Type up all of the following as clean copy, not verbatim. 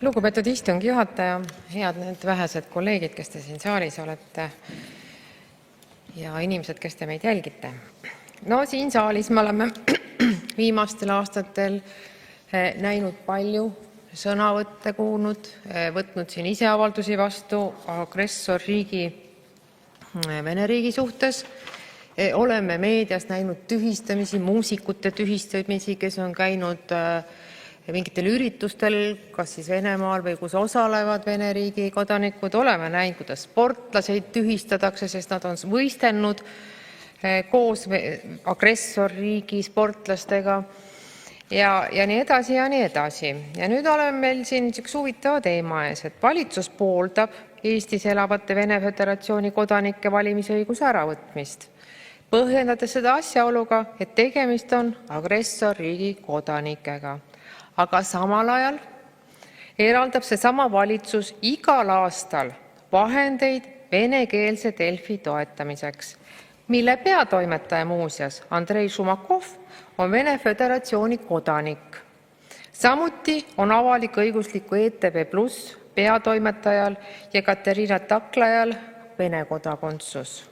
Lugupeetud istungi juhataja, head need vähesed kolleegid, kes te siin saalis olete, ja inimesed, kes te meid jälgite. No siin saalis me oleme viimastel aastatel näinud palju sõnavõtte, kuulnud, võtnud siin ise avaldusi vastu agressorriigi Vene riigi suhtes. Oleme meedias näinud tühistamisi, muusikute tühistamisi, kes on käinud mingitel üritustel, kas siis Venemaal või kus osalevad Vene riigi kodanikud. Oleme näinud, kuidas sportlaseid tühistatakse, sest nad on võistelnud koos agressorriigi sportlastega ja nii edasi ja nii edasi. Ja nüüd oleme meil siin üks huvitava teema ees, et valitsus pooldab Eestis elavate Vene Föderatsiooni kodanike valimisõiguse äravõtmist, põhjendades seda asjaoluga, et tegemist on agressorriigi kodanikega. Aga samal ajal eraldab seesama valitsus igal aastal vahendeid venekeelse Delfi toetamiseks, mille peatoimetaja muuseas Andrei Šumakov on Vene Föderatsiooni kodanik. Samuti on avalik-õigusliku ETV+ peatoimetajal ja Katerina Taklajal Vene kodakondsus.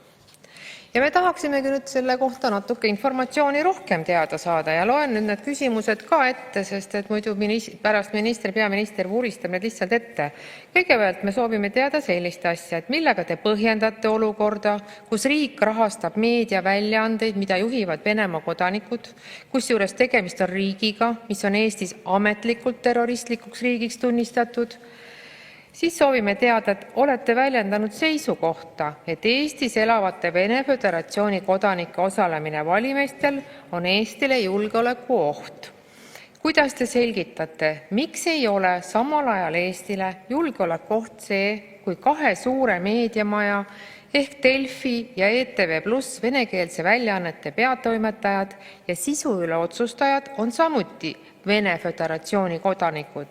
Ja me tahaksimegi nüüd selle kohta natuke informatsiooni rohkem teada saada ja loen nüüd need küsimused ka ette, sest et muidu pärast peaminister vuristab need lihtsalt ette. Kõigepealt me soovime teada sellist asja, et millega te põhjendate olukorda, kus riik rahastab meediaväljaandeid, mida juhivad Venemaa kodanikud, kusjuures tegemist on riigiga, mis on Eestis ametlikult terroristlikuks riigiks tunnistatud. Siis soovime teada, et olete väljendanud seisukohta, et Eestis elavate Vene Föderatsiooni kodanike osalemine valimistel on Eestile julgeolekuoht. Kuidas te selgitate, miks ei ole samal ajal Eestile julgeolekuoht see, kui kahe suure meediamaja ehk Delfi ja ETV+ venekeelse väljaannete peatoimetajad ja sisu üle otsustajad on samuti Vene Föderatsiooni kodanikud?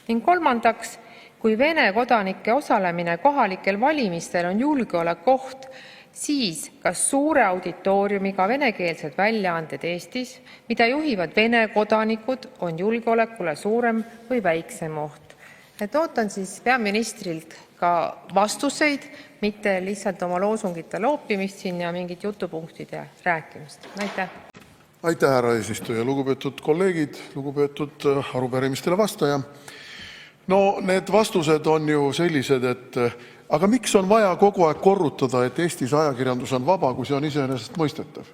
Ning kolmandaks, kui Vene kodanike osalemine kohalikel valimistel on julgeolekuoht, siis kas suure auditooriumiga venekeelsed väljaanded Eestis, mida juhivad Vene kodanikud, on julgeolekule suurem või väiksem oht? Et ootan siis peaministrilt ka vastuseid, mitte lihtsalt oma loosungite loopimist siin ja mingid jutupunktide rääkimist. Aitäh! Aitäh, härra eesistuja! Lugupeetud kolleegid, lugupeetud arupärimistele vastaja! No need vastused on ju sellised, et aga miks on vaja kogu aeg korrutada, et Eestis ajakirjandus on vaba, kui see on iseenesestmõistetav?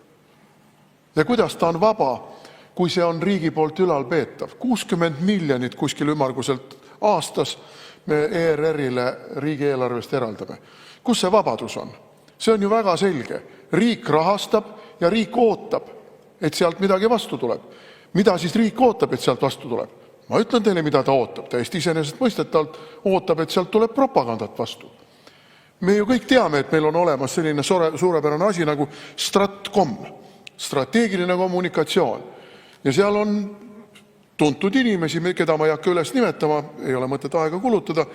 Ja kuidas ta on vaba, kui see on riigi poolt ülalpeetav? 60 miljonit kuskil ümmarguselt aastas me ERR-ile riigieelarvest eraldame. Kus see vabadus on? See on ju väga selge. Riik rahastab ja riik ootab, et sealt midagi vastu tuleb. Mida siis riik ootab, et sealt vastu tuleb? Ma ütlen teile, mida ta ootab. Täiesti iseenesestmõistetavalt ootab, et sealt tuleb propagandat vastu. Me ju kõik teame, et meil on olemas selline suurepärane asi nagu Stratcom, strateegiline kommunikatsioon. Ja seal on tuntud inimesi, keda ma ei hakka üles nimetama, ei ole mõtet aega kulutada,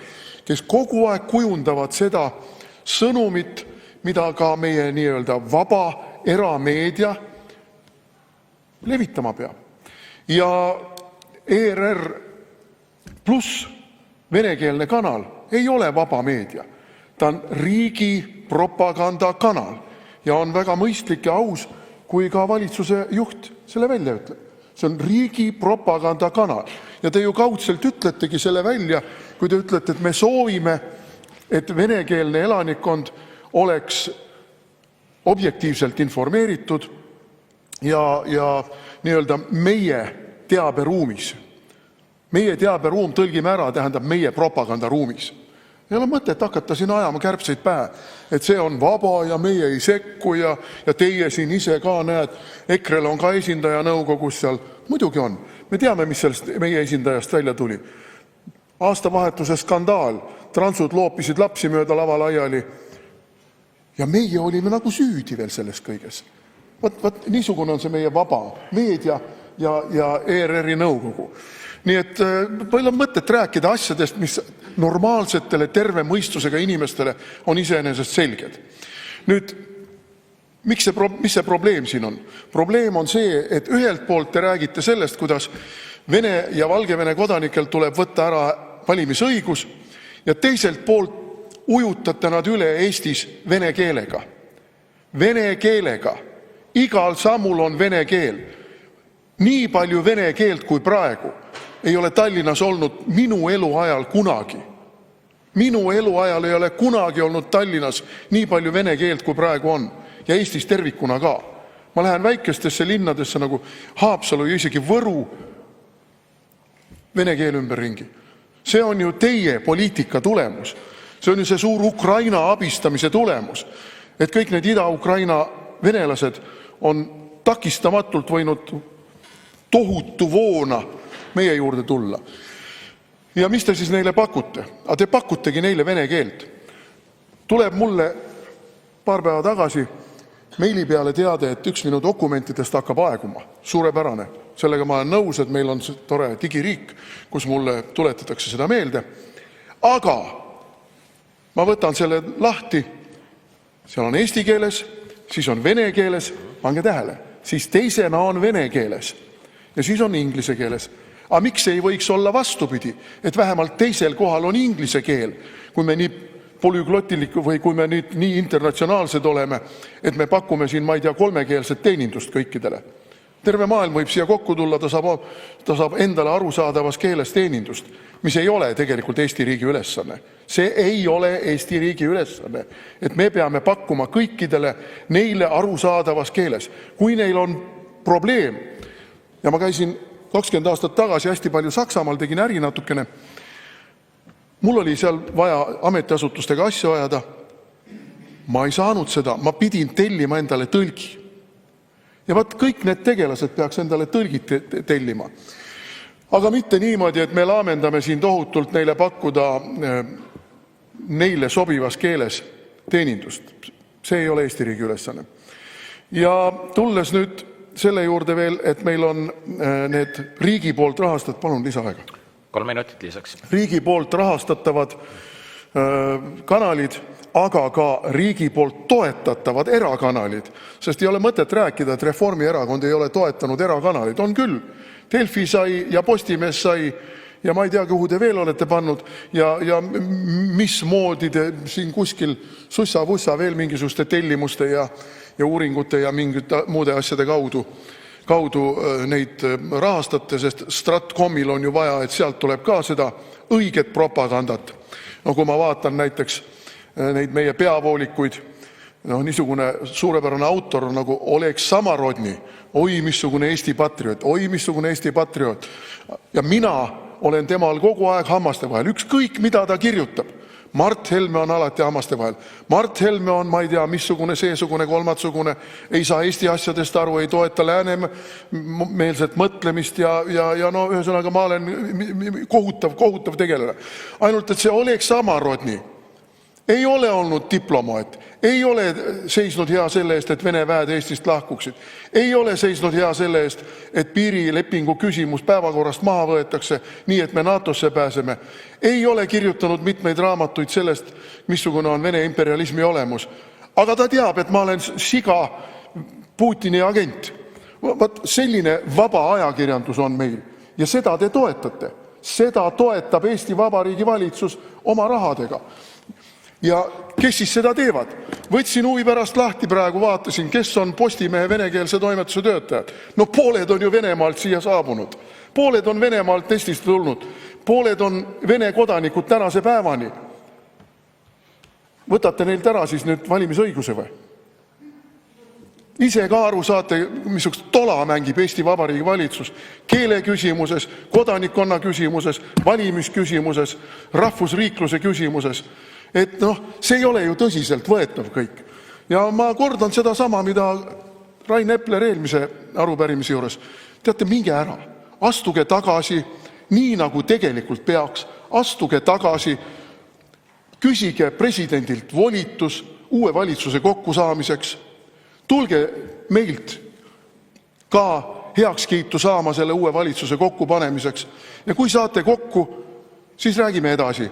kes kogu aeg kujundavad seda sõnumit, mida ka meie nii-öelda vaba erameedia levitama peab. Ja ERR+ venekeelne kanal ei ole vaba meedia. Ta on riigi propagandakanal ja on väga mõistlik ja aus, kui ka valitsuse juht selle välja ütleb. See on riigi propagandakanal. Ja te ju kaudselt ütletegi selle välja, kui te ütlete, et me soovime, et venekeelne elanikkond oleks objektiivselt informeeritud ja nii-öelda meie teaberuumis. Meie teaberuum, tõlgime ära, tähendab meie propagandaruumis. Ei ole mõtet hakata siin ajama kärbseid pähe, et see on vaba ja meie ei sekku ja teie siin ise ka näed, EKRE-l on ka esindaja nõukogus seal. Muidugi on. Me teame, mis sellest meie esindajast välja tuli. Aastavahetuse skandaal. Transud loopisid lapsi mööda lava laiali. Ja meie olime nagu süüdi veel selles kõiges. Vaat niisugune on see meie vaba meedia ja ERR-i nõukogu. Nii et meil on mõtet rääkida asjadest, mis normaalsetele terve mõistusega inimestele on iseenesest selged. Nüüd, mis see probleem siin on? Probleem on see, et ühelt poolt te räägite sellest, kuidas Vene ja Valgevene kodanikel tuleb võtta ära valimisõigus, ja teiselt poolt ujutate nad üle Eestis vene keelega. Vene keelega. Igal sammul on vene keel. Nii palju vene keelt kui praegu ei ole Tallinnas olnud minu eluajal kunagi. Minu eluajal ei ole kunagi olnud Tallinnas nii palju vene keelt kui praegu on. Ja Eestis tervikuna ka. Ma lähen väikestesse linnadesse nagu Haapsalu ja isegi Võru, vene keel ümberringi. See on ju teie poliitika tulemus. See on ju see suur Ukraina abistamise tulemus, et kõik need Ida-Ukraina venelased on takistamatult võinud tohutu voona meie juurde tulla. Ja mis te siis neile pakute? Aga te pakutegi neile vene keelt. Tuleb mulle paar päeva tagasi meili peale teade, et üks minu dokumentidest hakkab aeguma. Suurepärane. Sellega ma olen nõus, et meil on tore digiriik, kus mulle tuletatakse seda meelde. Aga ma võtan selle lahti, seal on eesti keeles, siis on vene keeles, pange tähele, siis teisena on vene keeles ja siis on inglise keeles. Aga miks ei võiks olla vastupidi, et vähemalt teisel kohal on inglise keel, kui me nii polüglotiliku või kui me nüüd nii internatsionaalsed oleme, et me pakume siin, ma ei tea, kolmekeelset teenindust kõikidele. Terve maailm võib siia kokku tulla, ta saab endale arusaadavas keeles teenindust, mis ei ole tegelikult Eesti riigi ülesanne. See ei ole Eesti riigi ülesanne, et me peame pakkuma kõikidele neile arusaadavas keeles. Kui neil on probleem, ja ma käisin 20 aastat tagasi hästi palju Saksamaal, tegin äri natukene, mul oli seal vaja ametiasutustega asju ajada, ma ei saanud seda, ma pidin tellima endale tõlgi. Ja vaat kõik need tegelased peaks endale tõlgid tellima. Aga mitte niimoodi, et me laamendame siin tohutult neile pakkuda neile sobivas keeles teenindust. See ei ole Eesti riigi ülesanne. Ja tulles nüüd selle juurde veel, et meil on need riigi poolt rahastatud, palun lisaaega. 3 minutit lisaks. Riigi poolt rahastatavad kanalid, aga ka riigi poolt toetatavad erakanalid, sest ei ole mõtet rääkida, et Reformierakond ei ole toetanud erakanalid. On küll. Delfi sai ja Postimees sai ja ma ei tea, kuhu te veel olete pannud ja mismoodi te siin kuskil sussa-vussa veel mingisuguste tellimuste ja uuringute ja mingite muude asjade kaudu neid rahastate, sest Stratcomil on ju vaja, et sealt tuleb ka seda õiget propagandat. No kui ma vaatan näiteks neid meie peavoolikuid, niisugune suurepärane autor nagu Oleg Samarodni, oi missugune Eesti patrioot, oi missugune Eesti patrioot. Ja mina olen temal kogu aeg hammaste vahel, ükskõik mida ta kirjutab. Mart Helme on alati hammaste vahel. Mart Helme on, ma ei tea, missugune seesugune, kolmatsugune, ei saa Eesti asjadest aru, ei toeta läänemeelset mõtlemist ja no ühesõnaga ma olen kohutav tegelane. Ainult, et see Oleg Samarodni ei ole olnud diplomaat, ei ole seisnud hea selle eest, et Vene väed Eestist lahkuksid, ei ole seisnud hea selle eest, et piirilepingu küsimus päevakorrast maha võetakse, nii et me NATO-sse pääseme, ei ole kirjutanud mitmeid raamatuid sellest, missugune on Vene imperialismi olemus. Aga ta teab, et ma olen siga Putini agent. Vaat selline vaba ajakirjandus on meil ja seda te toetate. Seda toetab Eesti Vabariigi valitsus oma rahadega. Ja kes siis seda teevad? Võtsin huvi pärast lahti praegu, vaatasin, kes on Postimehe venekeelse toimetuse töötajad. No pooled on ju Venemaalt siia saabunud. Pooled on Venemaalt Eestist tulnud. Pooled on Vene kodanikud tänase päevani. Võtate neilt ära siis nüüd valimisõiguse või? Ise ka aru saate, missugust tola mängib Eesti Vabariigi valitsus keele küsimuses, kodanikkonna küsimuses, valimisküsimuses, rahvusriikluse küsimuses. Et noh, see ei ole ju tõsiselt võetav kõik. Ja ma kordan seda sama, mida Rain Epler eelmise arupärimise juures. Teate, minge ära, astuge tagasi, nii nagu tegelikult peaks, astuge tagasi, küsige presidendilt volitus uue valitsuse kokkusaamiseks, tulge meilt ka heakskiitu saama selle uue valitsuse kokkupanemiseks ja kui saate kokku, siis räägime edasi.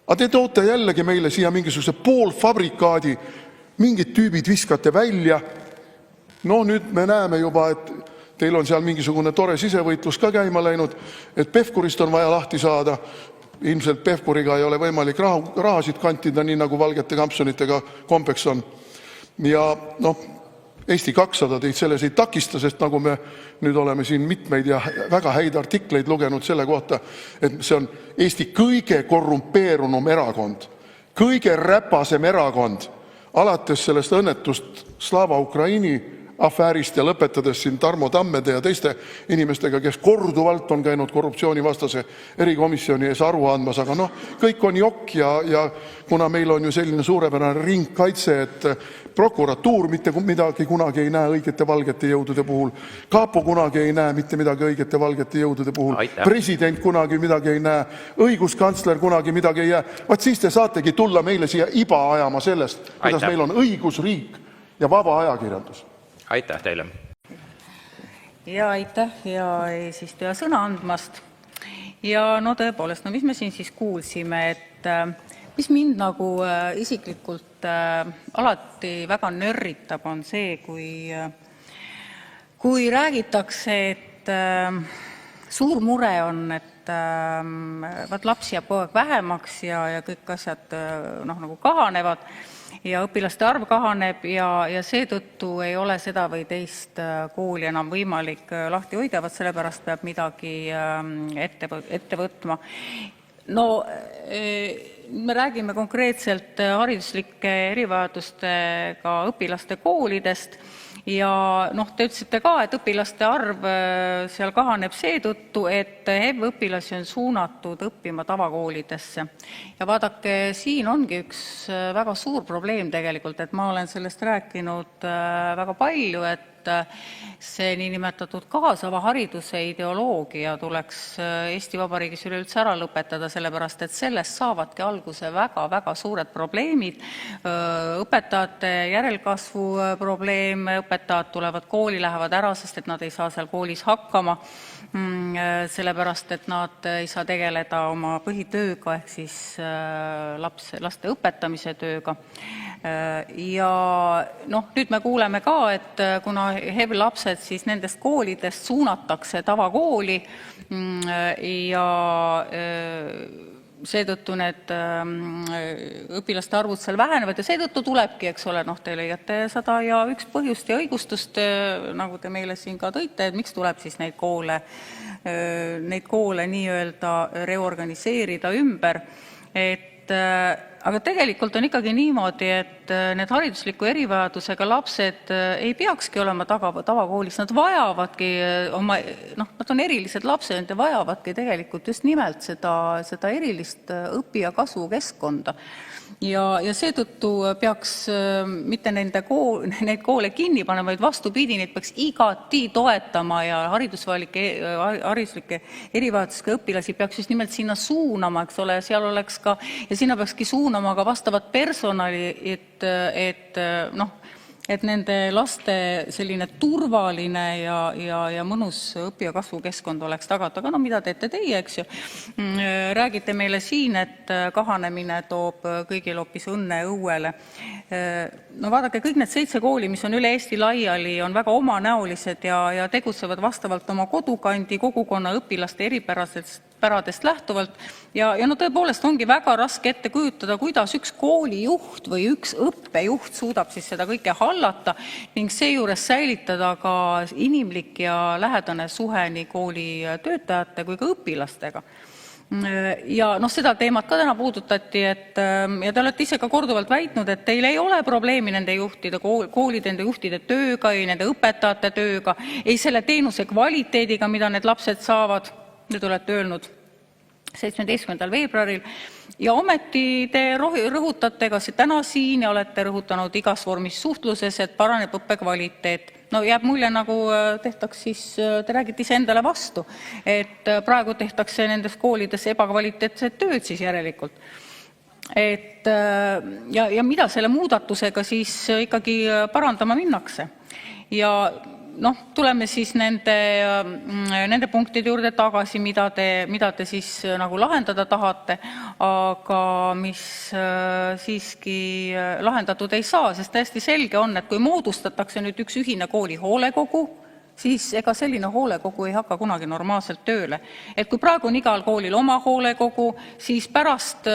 Aga te toote jällegi meile siia mingisuguse poolfabrikaadi, mingid tüübid viskate välja. No nüüd me näeme juba, et teil on seal mingisugune tore sisevõitlus ka käima läinud, et Pevkurist on vaja lahti saada. ilmselt Pevkuriga ei ole võimalik rahasid kantida, nii nagu valgete kampsunitega kombeks on. Ja Eesti 200 teid selles ei takista, sest nagu me nüüd oleme siin mitmeid ja väga häid artikleid lugenud selle kohta, et see on Eesti kõige korrumpeerunum erakond, kõige räpasem erakond, alates sellest õnnetust Slava Ukraini afäärist ja lõpetades siin Tarmo Tammede ja teiste inimestega, kes korduvalt on käinud korruptsioonivastase erikomisjoni ees aru andmas, aga kõik on jokk ja kuna meil on ju selline suurepärane ringkaitse, et prokuratuur mitte midagi kunagi ei näe õigete valgete jõudude puhul, kapo kunagi ei näe mitte midagi õigete valgete jõudude puhul, president kunagi midagi ei näe, õiguskantsler kunagi midagi ei jää, vaat siis te saategi tulla meile siia iba ajama sellest, kuidas meil on õigusriik ja vaba ajakirjandus. Aitäh teile. Ja aitäh ja eesistuja sõna andmast. Ja tõepoolest, mis me siin siis kuulsime, et mis mind nagu isiklikult alati väga nörritab, on see, kui räägitakse, et suur mure on, et lapsi jääb kogu aeg vähemaks ja kõik asjad nagu kahanevad ja õpilaste arv kahaneb ja seetõttu ei ole seda või teist kooli enam võimalik lahti hoida, sellepärast peab midagi ette võtma. Me räägime konkreetselt hariduslike erivajadustega õpilaste koolidest ja te ütlesite ka, et õpilaste arv seal kahaneb seetõttu, et HEV-õpilasi on suunatud õppima tavakoolidesse. Ja vaadake, siin ongi üks väga suur probleem tegelikult, et ma olen sellest rääkinud väga palju, et see niinimetatud kaasava hariduse ideoloogia tuleks Eesti Vabariigis üleüldse ära lõpetada, sellepärast et sellest saavadki alguse väga-väga suured probleemid. Õpetajate järelkasvu probleem, õpetajad tulevad kooli, lähevad ära, sest et nad ei saa seal koolis hakkama, sellepärast et nad ei saa tegeleda oma põhitööga ehk siis laste õpetamise tööga. Ja nüüd me kuuleme ka, et kuna HEV-lapsed siis nendest koolidest suunatakse tavakooli ja seetõttu need õpilaste arvud seal vähenevad ja seetõttu tulebki, eks ole, te leiate 101 põhjust ja õigustust, nagu te meile siin ka tõite, et miks tuleb siis neid koole nii-öelda reorganiseerida ümber, aga tegelikult on ikkagi niimoodi, et need haridusliku erivajadusega lapsed ei peakski olema tavakoolis, nad vajavadki nad on erilised lapsed, nad vajavadki tegelikult just nimelt seda erilist õpi- ja kasvukeskkonda. Ja seetõttu peaks mitte neid koole kinni panema, vaid vastupidi, neid peaks igati toetama ja hariduslike erivajadusega õpilasi peaks just nimelt sinna suunama, eks ole, seal oleks ka, ja sinna peakski suunama ka vastavat personali, et nende laste selline turvaline ja mõnus õpi- ja kasvukeskkond oleks tagatud. Aga mida teete teie, eks ju? Räägite meile siin, et kahanemine toob kõigil hoopis õnne õuele. Vaadake, kõik need 7 kooli, mis on üle Eesti laiali, on väga omanäolised ja tegutsevad vastavalt oma kodukandi, kogukonna õpilaste eripäradest lähtuvalt. Ja tõepoolest ongi väga raske ette kujutada, kuidas üks koolijuht või üks õppejuht suudab siis seda kõike hallata ning seejuures säilitada ka inimlik ja lähedane suhe nii kooli töötajate kui ka õpilastega. Ja seda teemat ka täna puudutati, ja te olete ise ka korduvalt väitnud, et teil ei ole probleemi nende juhtide, koolide nende juhtide tööga, ei nende õpetajate tööga, ei selle teenuse kvaliteediga, mida need lapsed saavad. Nüüd olete öelnud 17. veebruaril ja ometi te rõhutate ka täna siin ja olete rõhutanud igas vormis suhtluses, et paraneb õppekvaliteet. Jääb mulje, nagu tehtaks siis, te räägite ise endale vastu, et praegu tehtakse nendes koolides ebakvaliteetset tööd siis järelikult. Ja mida selle muudatusega siis ikkagi parandama minnakse? Ja tuleme siis nende punktide juurde tagasi, mida te siis nagu lahendada tahate, aga mis siiski lahendatud ei saa, sest täiesti selge on, et kui moodustatakse nüüd üks ühine kooli hoolekogu, siis ega selline hoolekogu ei hakka kunagi normaalselt tööle. Et kui praegu on igal koolil oma hoolekogu, siis pärast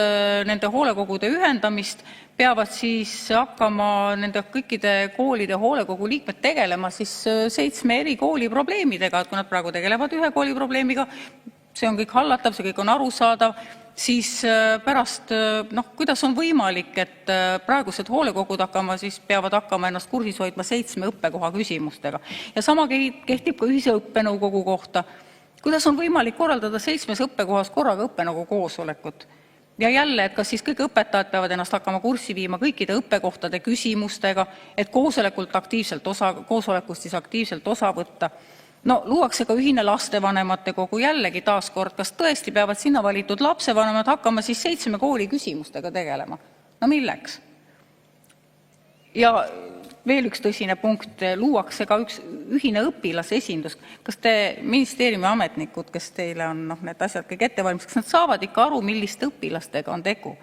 nende hoolekogude ühendamist peavad siis hakkama nende kõikide koolide hoolekogu liikmed tegelema siis 7 eri kooli probleemidega. Et kui nad praegu tegelevad ühe kooli probleemiga, see on kõik hallatav, see kõik on arusaadav, siis pärast, kuidas on võimalik, et praegused hoolekogud peavad hakkama ennast kursis hoidma 7 õppekoha küsimustega. Ja sama kehtib ka ühise õppenõukogu kohta. Kuidas on võimalik korraldada 7 õppekohas korraga õppenõukogu koosolekut? Ja jälle, et kas siis kõik õpetajad peavad ennast hakkama kurssi viima kõikide õppekohtade küsimustega, et koosolekust siis aktiivselt osa võtta. No luuakse ka ühine lastevanemate kogu, jällegi taaskord, kas tõesti peavad sinna valitud lapsevanemad hakkama siis 7 kooli küsimustega tegelema? No milleks? Ja veel üks tõsine punkt, luuakse ka üks ühine õpilasesindus. Kas te ministeeriumi ametnikud, kes teile on need asjad kõik ette valmis, kas nad saavad ikka aru, milliste õpilastega on tegu?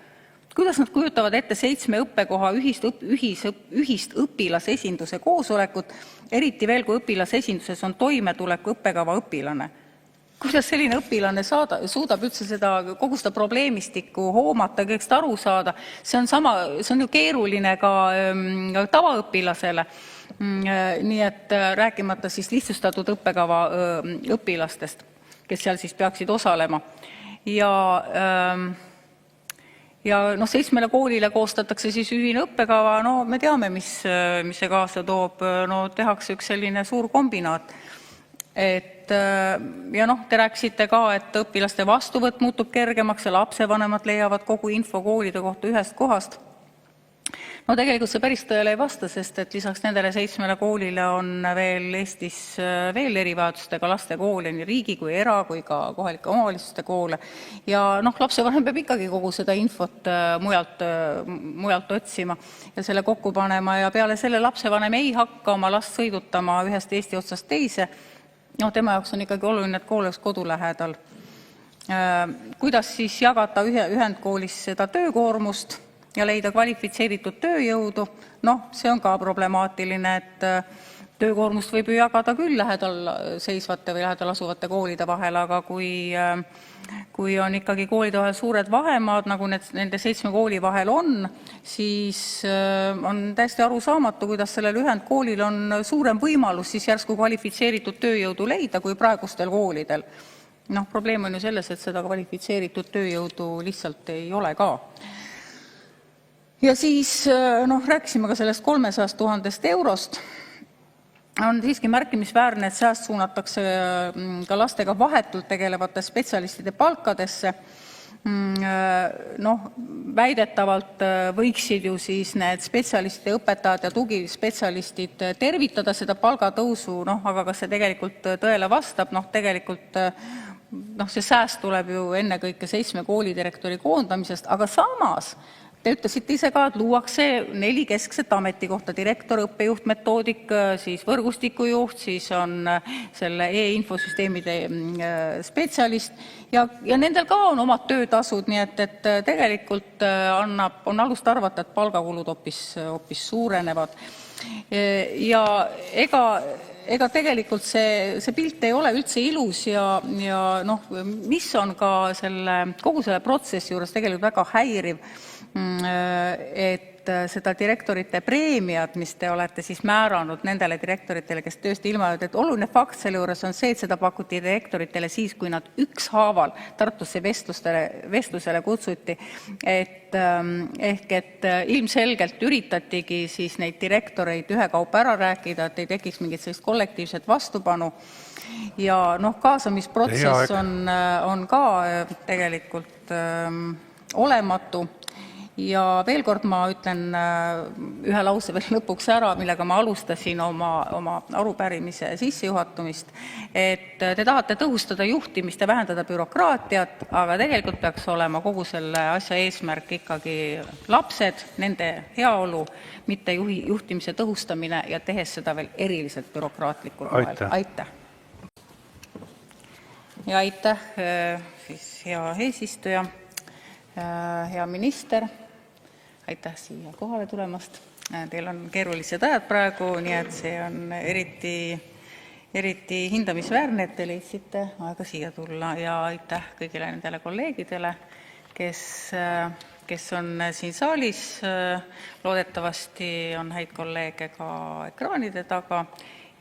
Kuidas nad kujutavad ette 7 õppekoha ühist õpilasesinduse koosolekut, eriti veel, kui õpilasesinduses on toimetuleku õppekava õpilane? Kuidas selline õpilane suudab üldse kogu seda probleemistikku hoomata, kõigest aru saada? See on ju keeruline ka tavaõpilasele. Nii et rääkimata siis lihtsustatud õppekava õpilastest, kes seal siis peaksid osalema. Ja 7 koolile koostatakse siis ühine õppekava, me teame, mis see kaasa toob, tehakse üks selline suur kombinaat. Ja te rääkisite ka, et õpilaste vastuvõtt muutub kergemaks ja lapsevanemad leiavad kogu info koolide kohta ühest kohast. Tegelikult see päris tõele ei vasta, sest et lisaks nendele 7 koolile on veel Eestis veel erivajadustega laste koole, nii riigi kui kui ka kohalike omavalitsuste koole. Ja lapsevanem peab ikkagi kogu seda infot mujalt otsima ja selle kokku panema ja peale selle lapsevanem ei hakka oma last sõidutama ühest Eesti otsast teise. Tema jaoks on ikkagi oluline, et kool oleks kodu lähedal. Kuidas siis jagada ühendkoolis seda töökoormust ja leida kvalifitseeritud tööjõudu? See on ka problemaatiline, et töökoormust võib ju jagada küll lähedal seisvate või lähedal asuvate koolide vahel, aga kui on ikkagi koolide vahel suured vahemaad, nagu nende 7 kooli vahel on, siis on täiesti arusaamatu, kuidas sellel ühendkoolil on suurem võimalus siis järsku kvalifitseeritud tööjõudu leida kui praegustel koolidel. Probleem on ju selles, et seda kvalifitseeritud tööjõudu lihtsalt ei ole ka. Ja siis rääkisime ka sellest 300 000 eurost. On siiski märkimisväärne, et sääst suunatakse ka lastega vahetult tegelevate spetsialistide palkadesse. Väidetavalt võiksid ju siis need spetsialistide õpetajad ja tugispetsialistid tervitada seda palgatõusu, aga kas see tegelikult tõele vastab? Tegelikult see sääst tuleb ju ennekõike 7 koolidirektori koondamisest, aga samas te ütlesite ise ka, et luuakse 4 keskset ametikohta: direktor, õppejuht, metoodik, siis võrgustikujuht, siis on selle e-infosüsteemide spetsialist ja nendel ka on omad töötasud, nii et tegelikult on alust arvata, et palgakulud hoopis suurenevad. Ja ega tegelikult see pilt ei ole üldse ilus ja mis on ka kogu selle protsessi juures tegelikult väga häiriv, et seda direktorite preemiat, mis te olete siis määranud nendele direktoritele, kes tööst ilma jäävad, et oluline fakt selle juures on see, et seda pakuti direktoritele siis, kui nad ükshaaval Tartusse vestlusele kutsuti. Ehk et ilmselgelt üritatigi siis neid direktoreid ühekaupa ära rääkida, et ei tekiks mingit sellist kollektiivset vastupanu. Ja kaasamisprotsess on ka tegelikult olematu. Ja veel kord ma ütlen ühe lause veel lõpuks ära, millega ma alustasin oma arupärimise sissejuhatamist, et te tahate tõhustada juhtimist ja vähendada bürokraatiat, aga tegelikult peaks olema kogu selle asja eesmärk ikkagi lapsed, nende heaolu, mitte juhtimise tõhustamine ja tehes seda veel eriliselt bürokraatlikul moel. Aitäh! Ja aitäh siis hea eesistuja, hea minister, aitäh siia kohale tulemast. Teil on keerulised ajad praegu, nii et see on eriti hindamisväärne, et te leidsite aega siia tulla ja aitäh kõigile nendele kolleegidele, kes on siin saalis. Loodetavasti on häid kolleege ka ekraanide taga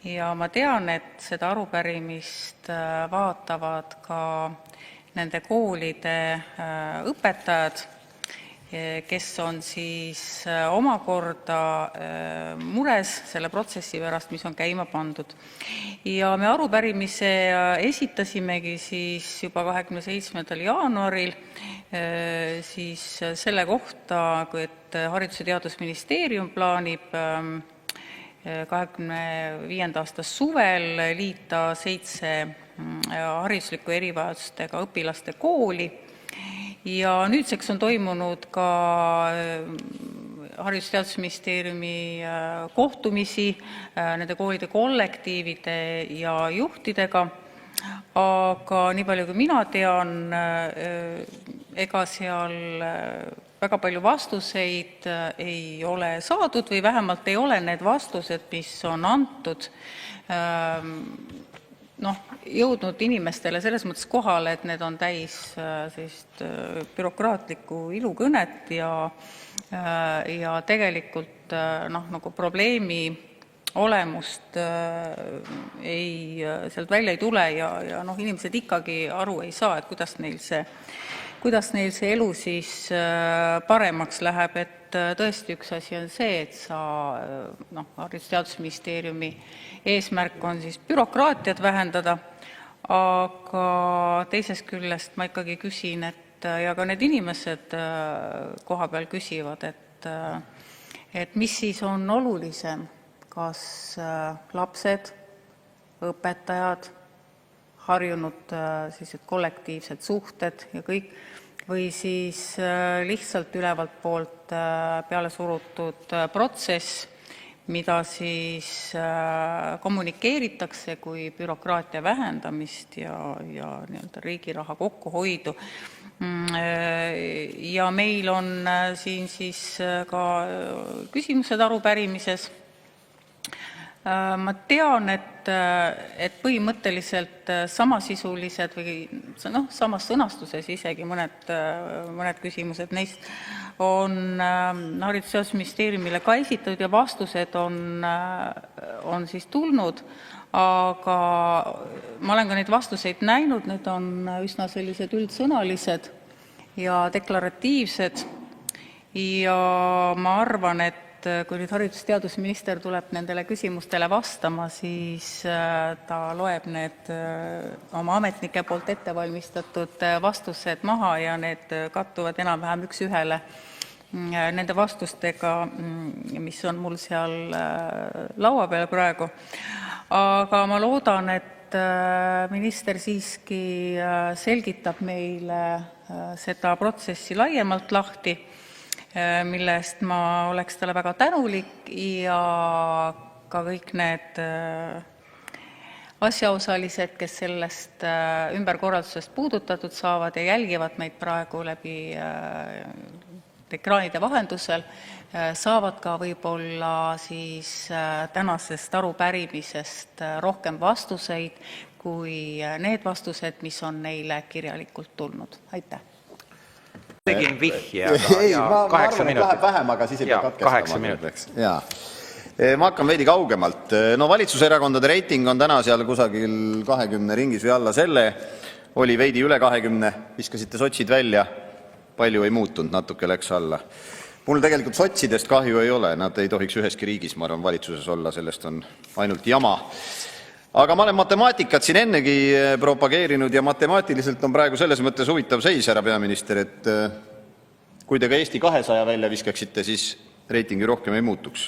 ja ma tean, et seda arupärimist vaatavad ka nende koolide õpetajad, kes on siis omakorda mures selle protsessi pärast, mis on käima pandud. Ja me arupärimise esitasimegi siis juba 27. jaanuaril siis selle kohta, et Haridus- ja Teadusministeerium plaanib 25. aasta suvel liita 7 haridusliku erivajadustega õpilaste kooli. Ja nüüdseks on toimunud ka Haridus- ja Teadusministeeriumi kohtumisi nende koolide kollektiivide ja juhtidega, aga nii palju kui mina tean, ega seal väga palju vastuseid ei ole saadud või vähemalt ei ole need vastused, mis on antud, jõudnud inimestele selles mõttes kohale, et need on täis sellist bürokraatlikku ilukõnet ja tegelikult nagu probleemi olemust sealt välja ei tule ja inimesed ikkagi aru ei saa, et kuidas neil see elu siis paremaks läheb. Et tõesti üks asi on see, et Haridus- ja Teadusministeeriumi eesmärk on siis bürokraatiat vähendada, aga teisest küljest ma ikkagi küsin, ja ka need inimesed koha peal küsivad, et mis siis on olulisem, kas lapsed, õpetajad, harjunud sellised kollektiivsed suhted ja kõik, või siis lihtsalt ülevalt poolt peale surutud protsess, mida siis kommunikeeritakse kui bürokraatia vähendamist ja nii-öelda riigi raha kokkuhoidu. Ja meil on siin siis ka küsimused arupärimises. Ma tean, et põhimõtteliselt samasisulised või samas sõnastuses isegi mõned küsimused neist on Haridus- ja Teadusministeeriumile ka esitatud ja vastused on siis tulnud, aga ma olen ka neid vastuseid näinud, need on üsna sellised üldsõnalised ja deklaratiivsed ja ma arvan, et kui nüüd haridus- ja teadusminister tuleb nendele küsimustele vastama, siis ta loeb need oma ametnike poolt ettevalmistatud vastused maha ja need kattuvad enam-vähem üks ühele nende vastustega, mis on mul seal laua peal praegu. Aga ma loodan, et minister siiski selgitab meile seda protsessi laiemalt lahti, mille eest ma oleks talle väga tänulik ja ka kõik need asjaosalised, kes sellest ümberkorraldusest puudutatud saavad ja jälgivad meid praegu läbi ekraanide vahendusel, saavad ka võib-olla siis tänasest arupärimisest rohkem vastuseid kui need vastused, mis on neile kirjalikult tulnud. Aitäh! Tegin vihje, ma 8 arvan, et minutit. läheb vähem, aga siis ei pea katkestama. 8 minutit. Jaa. Ma hakkan veidi kaugemalt. Valitsuserakondade reiting on täna seal kusagil 20 ringis või alla selle. Oli veidi üle 20, viskasite sotsid välja. Palju ei muutunud, natuke läks alla. Mul tegelikult sotsidest kahju ei ole. Nad ei tohiks üheski riigis, ma arvan, valitsuses olla. Sellest on ainult jama. Aga ma olen matemaatikat siin ennegi propageerinud ja matemaatiliselt on praegu selles mõttes huvitav seis, härra peaminister, et kui te ka Eesti 200 välja viskaksite, siis reitingi rohkem ei muutuks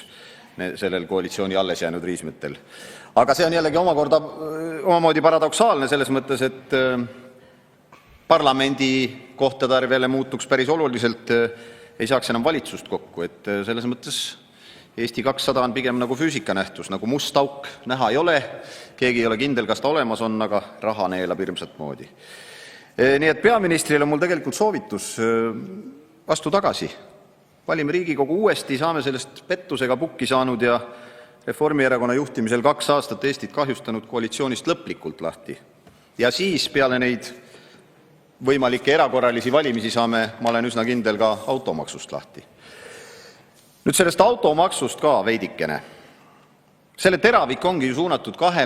sellel koalitsiooni alles jäänud riismetel. Aga see on jällegi omamoodi paradoksaalne selles mõttes, et parlamendi kohtade arv jälle muutuks päris oluliselt, ei saaks enam valitsust kokku, et selles mõttes Eesti 200 on pigem nagu füüsikanähtus, nagu must auk näha ei ole, keegi ei ole kindel, kas ta olemas on, aga raha neelab hirmsat moodi. Nii et peaministrile on mul tegelikult soovitus, astu tagasi. Valime Riigikogu uuesti, saame sellest pettusega pukki saanud ja Reformierakonna juhtimisel 2 aastat Eestit kahjustanud koalitsioonist lõplikult lahti. Ja siis peale neid võimalikke erakorralisi valimisi saame, ma olen üsna kindel, ka automaksust lahti. Nüüd sellest automaksust ka veidikene. Selle teravik ongi ju suunatud 2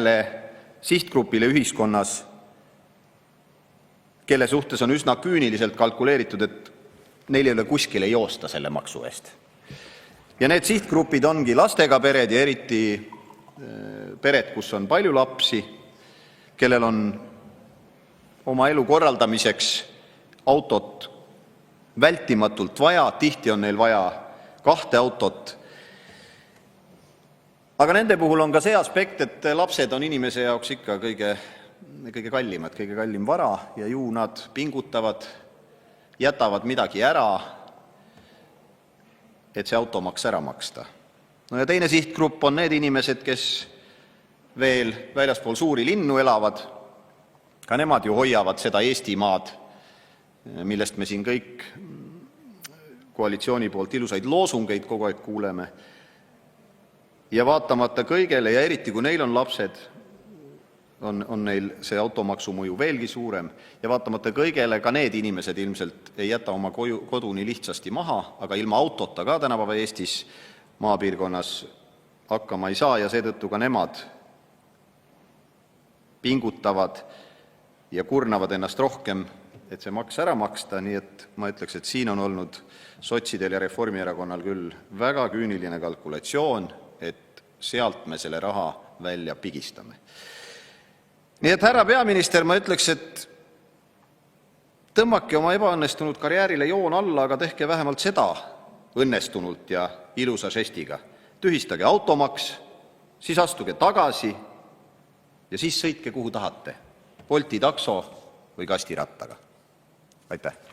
sihtgrupile ühiskonnas, kelle suhtes on üsna küüniliselt kalkuleeritud, et neil ei ole kuskile joosta selle maksu eest. Ja need sihtgrupid ongi lastega pered ja eriti pered, kus on palju lapsi, kellel on oma elu korraldamiseks autot vältimatult vaja, tihti on neil vaja 2 autot. Aga nende puhul on ka see aspekt, et lapsed on inimese jaoks ikka kõige kallimad, kõige kallim vara ja ju nad pingutavad, jätavad midagi ära, et see automaks ära maksta. No ja teine sihtgrupp on need inimesed, kes veel väljaspool suuri linnu elavad. Ka nemad ju hoiavad seda Eestimaad, millest me siin kõik koalitsiooni poolt ilusaid loosungeid kogu aeg kuuleme. Ja vaatamata kõigele ja eriti kui neil on lapsed, on neil see automaksu mõju veelgi suurem ja vaatamata kõigele ka need inimesed ilmselt ei jäta oma kodu nii lihtsasti maha, aga ilma autota ka tänapäeva Eestis maapiirkonnas hakkama ei saa ja seetõttu ka nemad pingutavad ja kurnavad ennast rohkem, et see maks ära maksta, nii et ma ütleks, et siin on olnud sotsidel ja Reformierakonnal küll väga küüniline kalkulatsioon, et sealt me selle raha välja pigistame. Nii et härra peaminister, ma ütleks, et tõmmake oma ebaõnnestunud karjäärile joon alla, aga tehke vähemalt seda õnnestunult ja ilusa žestiga. Tühistage automaks, siis astuge tagasi ja siis sõitke kuhu tahate. Bolti takso või kastirattaga. Aitäh!